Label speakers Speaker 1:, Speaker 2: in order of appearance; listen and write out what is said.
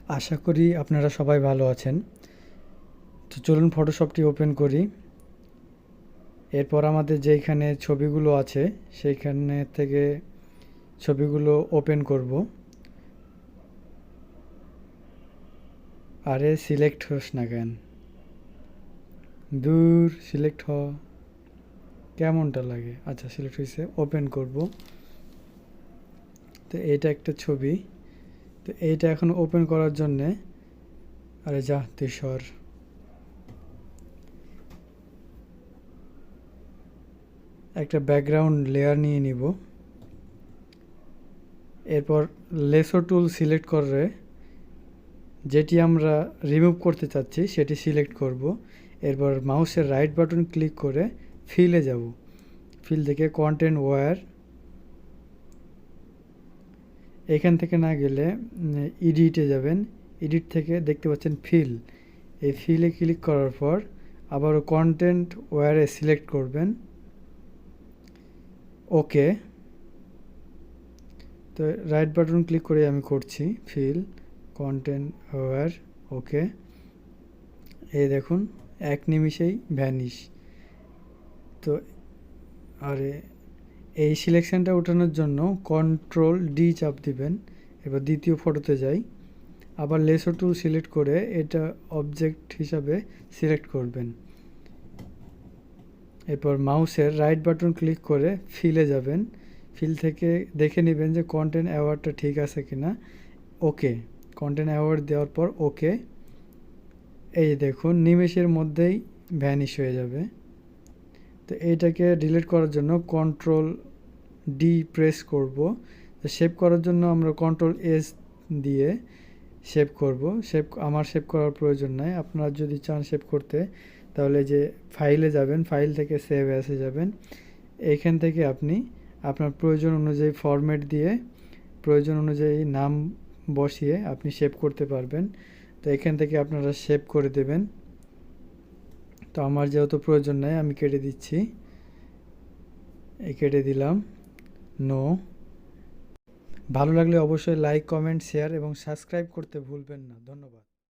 Speaker 1: আশা করি আপনারা সবাই ভালো আছেন। তো চলুন ফটোশপটি ওপেন করি। এরপর আমাদের যেইখানে ছবিগুলো আছে সেইখানে থেকে ছবিগুলো ওপেন করব। আরে সিলেক্ট হোস না কেন, দূর সিলেক্ট হ, কেমনটা লাগে। আচ্ছা সিলেক্ট হয়েছে, ওপেন করব। তো এইটা একটা ছবি। তো এইটা এখন ওপেন করার জন্যে, আরে যা তুই সর, একটা ব্যাকগ্রাউন্ড লেয়ার নিয়ে নিব। এরপর লেসো টুল সিলেক্ট করে যেটি আমরা রিমুভ করতে চাচ্ছি সেটি সিলেক্ট করব। এরপর মাউসের রাইট বাটন ক্লিক করে ফিলে যাব। ফিল থেকে কন্টেন্ট ওয়্যার, এখান থেকে না গেলে এডিটে যাবেন। এডিট থেকে দেখতে পাচ্ছেন ফিল, এই ফিলে ক্লিক করার পর আবারও কন্টেন্ট ওয়্যারে সিলেক্ট করবেন। ওকে, তো রাইট বাটন ক্লিক করে আমি করছি ফিল কন্টেন্ট ওয়্যার, ওকে। এই দেখুন এক নিমিষেই ভ্যানিশ। তো আরে এই সিলেকশনটা ওঠানোর জন্য কন্ট্রোল ডি চাপ দিবেন। এবার দ্বিতীয় ফটোতে যাই, আবার লেসো টুল সিলেক্ট করে এটা অবজেক্ট হিসাবে সিলেক্ট করবেন। এরপর মাউসের রাইট বাটন ক্লিক করে ফিলে যাবেন। ফিল থেকে দেখে নেবেন যে কন্টেন্ট অ্যাওয়ার্ডটা ঠিক আছে কিনা। ওকে, কন্টেন্ট অ্যাওয়ার্ড দেওয়ার পর ওকে। এই দেখুন নিমেষের মধ্যেই ভ্যানিশ হয়ে যাবে। তো এইটাকে ডিলিট করার জন্য কন্ট্রোল ডি প্রেস করব। তো সেভ করার জন্য আমরা কন্ট্রোল এস দিয়ে সেভ করব। আমার সেভ করার প্রয়োজন নাই। আপনারা যদি চান সেভ করতে তাহলে যে ফাইলে যাবেন, ফাইল থেকে সেভ অ্যাসে যাবেন। এইখান থেকে আপনি আপনার প্রয়োজন অনুযায়ী ফরম্যাট দিয়ে প্রয়োজন অনুযায়ী নাম বসিয়ে আপনি সেভ করতে পারবেন। তো এখান থেকে আপনারা সেভ করে দেবেন। তো আমার যেহেতু প্রয়োজন নাই আমি কেটে দিচ্ছি, কেটে দিলাম, নো। ভালো লাগলে অবশ্যই লাইক, কমেন্ট, শেয়ার এবং সাবস্ক্রাইব করতে ভুলবেন না। ধন্যবাদ।